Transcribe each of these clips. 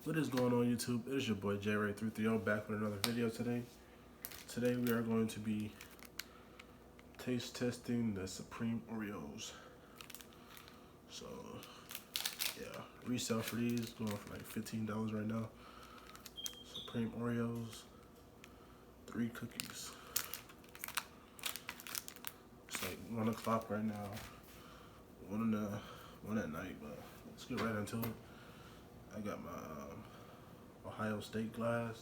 What is going on, YouTube? It is your boy JRay330 back with another video today. Today we are going to be taste testing the Supreme Oreos. So yeah, resale for these going for like $15 right now. Supreme Oreos, 3 cookies. It's like 1 o'clock right now. One at night, but let's get right into it. I got my Ohio State glass.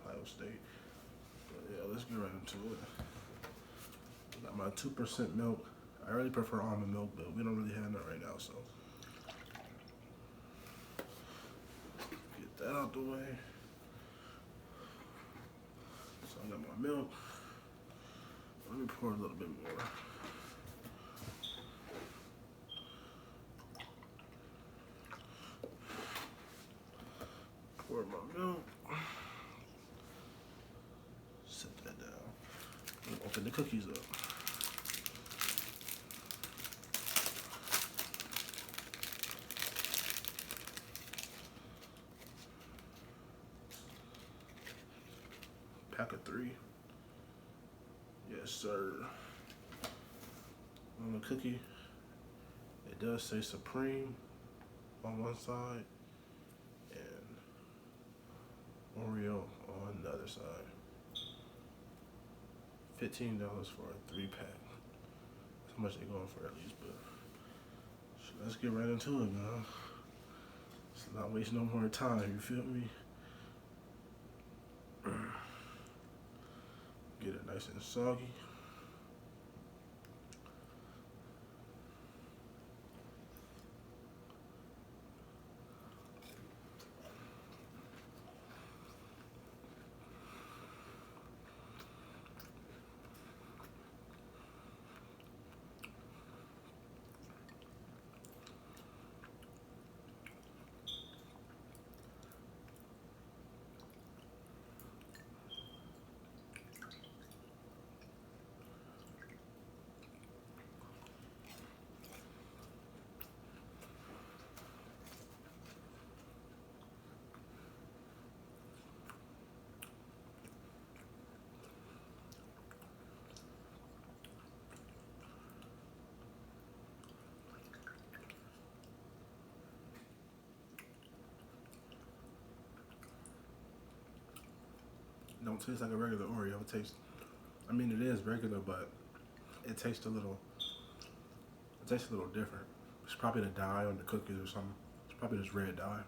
Ohio State. But yeah, let's get right into it. I got my 2% milk. I really prefer almond milk, but we don't really have that right now, so get that out the way. So I got my milk. Let me pour a little bit more. Pour my milk. Set that down. And open the cookies up. Pack of 3. Yes, sir. On the cookie, it does say Supreme on one side and Oreo on the other side. $15 for a 3-pack. That's how much they're going for at least, but so let's get right into it, man. Let's not waste no more time, you feel me? Get it nice and soggy. Don't taste like a regular Oreo. It tastes, I mean, it is regular, but it tastes a little different. It's probably the dye on the cookies or something. It's probably this red dye.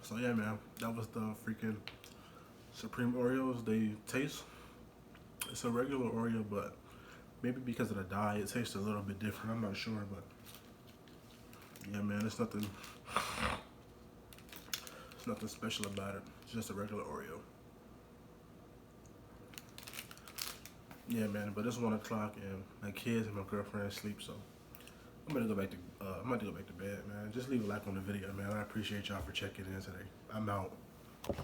So yeah, man, that was the freaking Supreme Oreos. They taste, it's a regular Oreo, but maybe because of the dye, it tastes a little bit different. I'm not sure, but yeah, man, it's nothing special about it. It's just a regular Oreo. Yeah, man, but it's 1 o'clock and my kids and my girlfriend sleep, so I'm gonna go back to I'm about to go back to bed, man. Just leave a like on the video, man. I appreciate y'all for checking in today. I'm out.